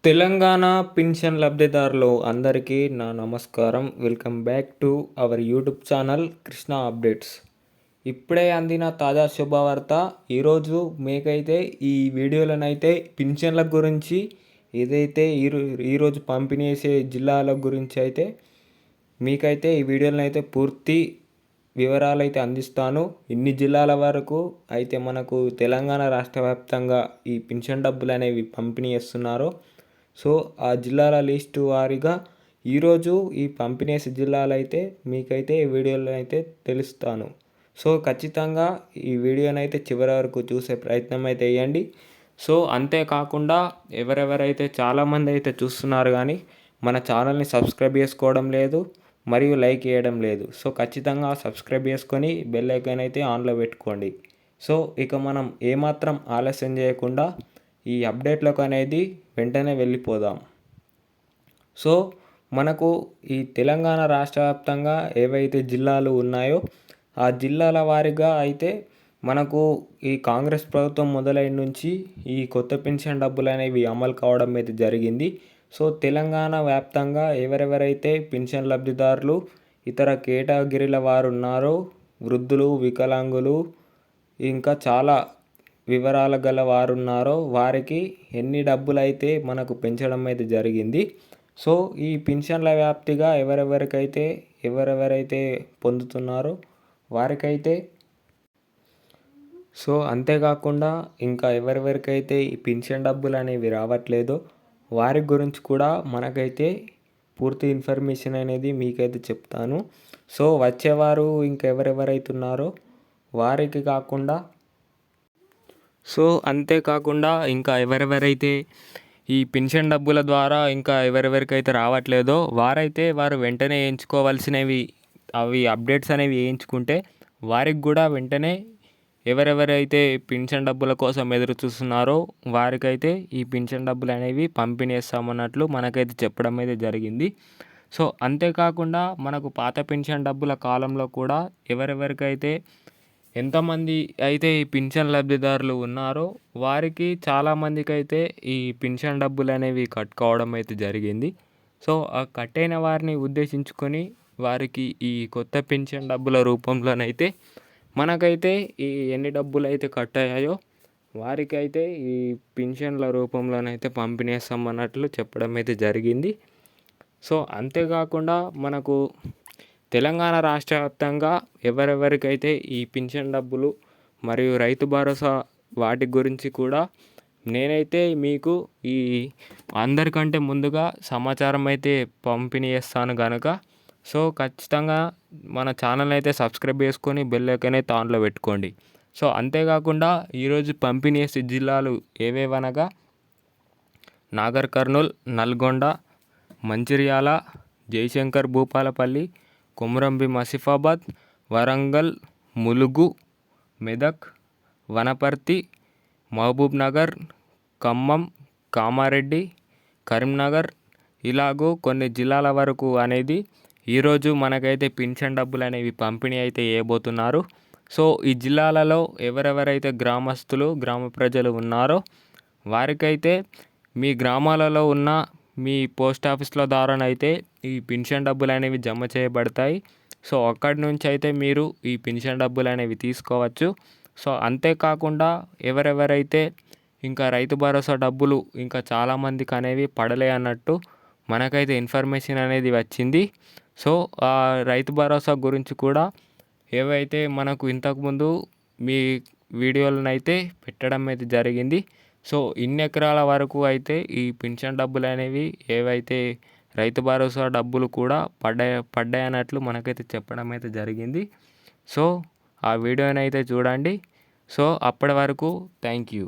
Telangana pension లబ్ధిదారులు అందరికీ నా నమస్కారం. Welcome back to our YouTube channel Krishna updates. ఇప్పుడే అందిన తాజా శుభవార్త. ఈరోజు మీకైతే ఈ వీడియోలోనైతే పింఛన్ల గురించి ఏదైతే ఈరోజు పంపిణీ చేసే జిల్లాల గురించి అయితే మీకైతే ఈ వీడియోలో అయితే పూర్తి వివరాలు అయితే అందిస్తాను. ఇన్ని జిల్లాల వరకు అయితే మనకు తెలంగాణ రాష్ట్ర వ్యాప్తంగా ఈ పింఛన్ డబ్బులు అనేవి పంపిణీ చేస్తున్నారు. సో ఆ జిల్లాల లిస్టు వారీగా ఈరోజు ఈ పంపిణీ చేసే జిల్లాలు అయితే మీకైతే ఈ వీడియోలో అయితే తెలుస్తాను. సో ఖచ్చితంగా ఈ వీడియోనైతే చివరి వరకు చూసే ప్రయత్నం అయితే చేయండి. సో అంతేకాకుండా ఎవరెవరైతే చాలామంది అయితే చూస్తున్నారు కానీ మన ఛానల్ని సబ్స్క్రైబ్ చేసుకోవడం లేదు మరియు లైక్ చేయడం లేదు. సో ఖచ్చితంగా సబ్స్క్రైబ్ చేసుకొని బెల్ ఐకాన్ అయితే ఆన్లో పెట్టుకోండి. సో ఇక మనం ఏమాత్రం ఆలస్యం చేయకుండా ఈ అప్డేట్లకు అనేది వెంటనే వెళ్ళిపోదాం. సో మనకు ఈ తెలంగాణ రాష్ట్ర వ్యాప్తంగా ఏవైతే జిల్లాలు ఉన్నాయో ఆ జిల్లాల వారీగా అయితే మనకు ఈ కాంగ్రెస్ ప్రభుత్వం మొదలైన నుంచి ఈ కొత్త పెన్షన్ డబ్బులు అనేవి అమలు కావడం అయితే జరిగింది. సో తెలంగాణ వ్యాప్తంగా ఎవరెవరైతే పెన్షన్ లబ్ధిదారులు ఇతర కేటగిరీల వారు ఉన్నారో వృద్ధులు, వికలాంగులు ఇంకా చాలా వివరాల గల వారు ఉన్నారో వారికి ఎన్ని డబ్బులు అయితే మనకు పెంచడం అయితే జరిగింది. సో ఈ పెన్షన్ల వ్యాప్తిగా ఎవరెవరైతే పొందుతున్నారో వారికైతే సో అంతేకాకుండా ఇంకా ఎవరెవరికైతే ఈ పెన్షన్ డబ్బులు అనేవి రావట్లేదో వారి గురించి కూడా మనకైతే పూర్తి ఇన్ఫర్మేషన్ అనేది మీకైతే చెప్తాను. సో వచ్చేవారు ఇంకా ఎవరెవరైతే ఉన్నారో వారికి కాకుండా సో అంతేకాకుండా ఇంకా ఎవరెవరైతే ఈ పెన్షన్ డబ్బుల ద్వారా ఇంకా ఎవరెవరికైతే రావట్లేదో వారు వెంటనే వేయించుకోవాల్సినవి అవి అప్డేట్స్ అనేవి వేయించుకుంటే వారికి కూడా వెంటనే ఎవరెవరైతే పెన్షన్ డబ్బుల కోసం ఎదురు చూస్తున్నారో వారికైతే ఈ పెన్షన్ డబ్బులు అనేవి పంపిణీ చేస్తామన్నట్లు మనకైతే చెప్పడం అయితే జరిగింది. సో అంతేకాకుండా మనకు పాత పెన్షన్ డబ్బుల కాలంలో కూడా ఎవరెవరికైతే ఎంతమంది అయితే ఈ పెన్షన్ లబ్ధిదారులు ఉన్నారో వారికి చాలామందికి అయితే ఈ పెన్షన్ డబ్బులు అనేవి కట్టుకోవడం అయితే జరిగింది. సో ఆ కట్టైన వారిని ఉద్దేశించుకొని వారికి ఈ కొత్త పెన్షన్ డబ్బుల రూపంలోనైతే మనకైతే ఈ ఎన్ని డబ్బులు అయితే కట్ అయ్యాయో వారికైతే ఈ పెన్షన్ల రూపంలోనైతే పంపిణీ చేస్తామన్నట్లు చెప్పడం అయితే జరిగింది. సో అంతేకాకుండా మనకు తెలంగాణ రాష్ట్ర వ్యాప్తంగా ఎవరెవరికైతే ఈ పెన్షన్ డబ్బులు మరియు రైతు భరోసా వాటి గురించి కూడా నేనైతే మీకు ఈ అందరికంటే ముందుగా సమాచారం అయితే పంపిణీ చేస్తాను కనుక సో ఖచ్చితంగా మన ఛానల్ అయితే సబ్స్క్రైబ్ చేసుకొని బెల్ ఐకాన్ అయితే ఆన్లో పెట్టుకోండి. సో అంతేకాకుండా ఈరోజు పంపిణీ చేసే జిల్లాలు ఏవేవనగా నాగర్ కర్నూల్, నల్గొండ, మంచిర్యాల, జయశంకర్ భూపాలపల్లి, కొమురంభీం ఆసిఫాబాద్, వరంగల్, ములుగు, మెదక్, వనపర్తి, మహబూబ్ నగర్, ఖమ్మం, కామారెడ్డి, కరీంనగర్ ఇలాగూ కొన్ని జిల్లాల వరకు అనేది ఈరోజు మనకైతే పెన్షన్ డబ్బులు అనేవి పంపిణీ అయితే చేయబోతున్నారు. సో ఈ జిల్లాలలో ఎవరెవరైతే గ్రామ ప్రజలు ఉన్నారో వారికైతే మీ గ్రామాలలో ఉన్న మీ పోస్ట్ ఆఫీస్ల ద్వారానైతే ఈ పెన్షన్ డబ్బులు అనేవి జమ చేయబడతాయి. సో అక్కడి నుంచి అయితే మీరు ఈ పెన్షన్ డబ్బులు అనేవి తీసుకోవచ్చు. సో అంతేకాకుండా ఎవరెవరైతే ఇంకా రైతు భరోసా డబ్బులు ఇంకా చాలామందికి అనేవి పడలే అన్నట్టు మనకైతే ఇన్ఫర్మేషన్ అనేది వచ్చింది. సో ఆ రైతు భరోసా గురించి కూడా ఏవైతే మనకు ఇంతకుముందు మీ వీడియోలను అయితే పెట్టడం అయితే జరిగింది. సో ఇన్ని ఎకరాల వరకు అయితే ఈ పెన్షన్ డబ్బులు అనేవి ఏవైతే రైతు భరోసా డబ్బులు కూడా పడ్డాయన్నట్లు మనకైతే చెప్పడం అయితే జరిగింది. సో ఆ వీడియోని అయితే చూడండి. సో అప్పటి వరకు థ్యాంక్ యూ.